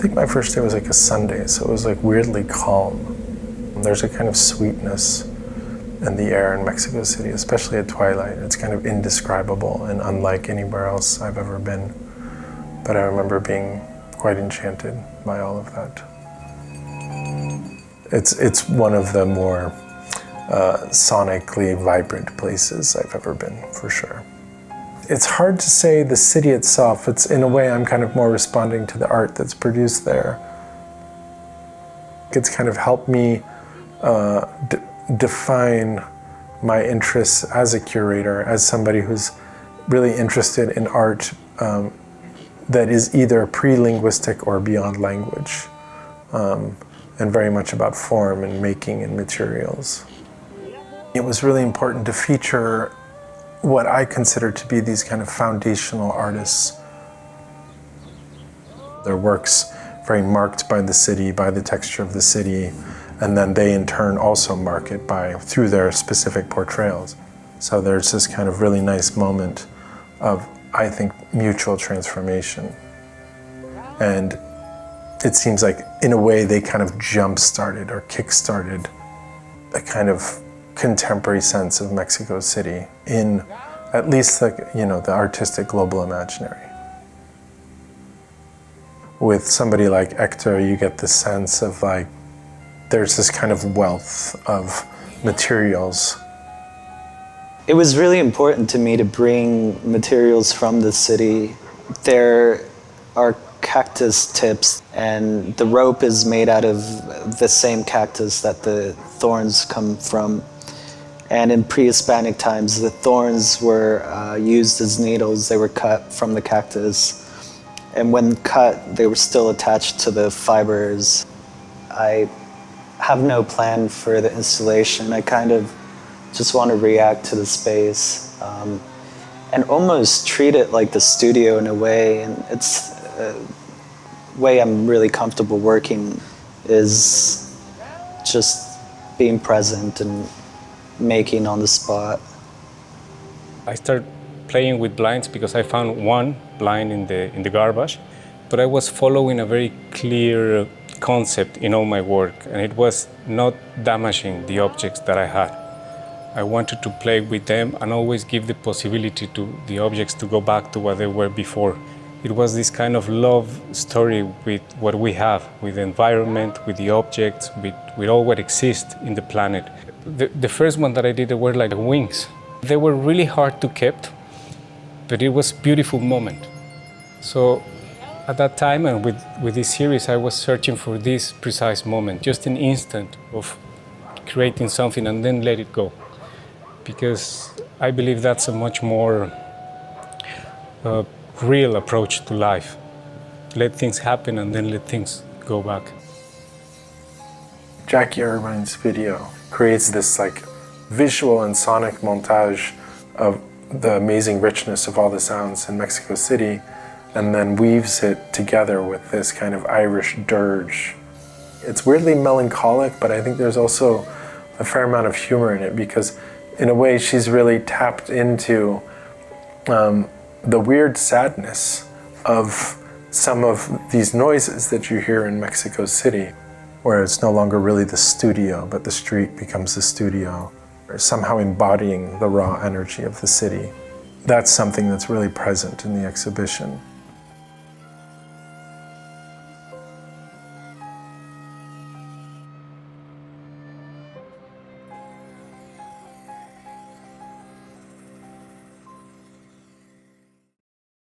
think my first day was like a Sunday, so it was like weirdly calm. There's a kind of sweetness in the air in Mexico City, especially at twilight. It's kind of indescribable and unlike anywhere else I've ever been. But I remember being quite enchanted by all of that. It's one of the more sonically vibrant places I've ever been, for sure. It's hard to say the city itself. It's, in a way, I'm kind of more responding to the art that's produced there. It's kind of helped me define my interests as a curator, as somebody who's really interested in art that is either pre-linguistic or beyond language, and very much about form and making and materials. It was really important to feature what I consider to be these kind of foundational artists. Their works very marked by the city, by the texture of the city, and then they in turn also mark it through their specific portrayals. So there's this kind of really nice moment of, I think, mutual transformation. And it seems like, in a way, they kind of jump-started or kick-started a kind of contemporary sense of Mexico City in at least the artistic global imaginary. With somebody like Hector, you get the sense of like, there's this kind of wealth of materials. It was really important to me to bring materials from the city. There are cactus tips, and the rope is made out of the same cactus that the thorns come from. And in pre-Hispanic times, the thorns were used as needles. They were cut from the cactus. And when cut, they were still attached to the fibers. I have no plan for the installation. I kind of just want to react to the space and almost treat it like the studio in a way. And it's a way I'm really comfortable working is just being present and making on the spot. I started playing with blinds because I found one blind in the garbage, but I was following a very clear concept in all my work, and it was not damaging the objects that I had. I wanted to play with them and always give the possibility to the objects to go back to what they were before. It was this kind of love story with what we have, with the environment, with the objects, with all what exists in the planet. The first one that I did, they were like wings. They were really hard to keep, but it was a beautiful moment. So at that time and with this series, I was searching for this precise moment, just an instant of creating something and then let it go. Because I believe that's a much more real approach to life. Let things happen and then let things go back. Jackie Irvine's video creates this like visual and sonic montage of the amazing richness of all the sounds in Mexico City, and then weaves it together with this kind of Irish dirge. It's weirdly melancholic, but I think there's also a fair amount of humor in it because in a way she's really tapped into the weird sadness of some of these noises that you hear in Mexico City, where it's no longer really the studio, but the street becomes the studio, or somehow embodying the raw energy of the city. That's something that's really present in the exhibition.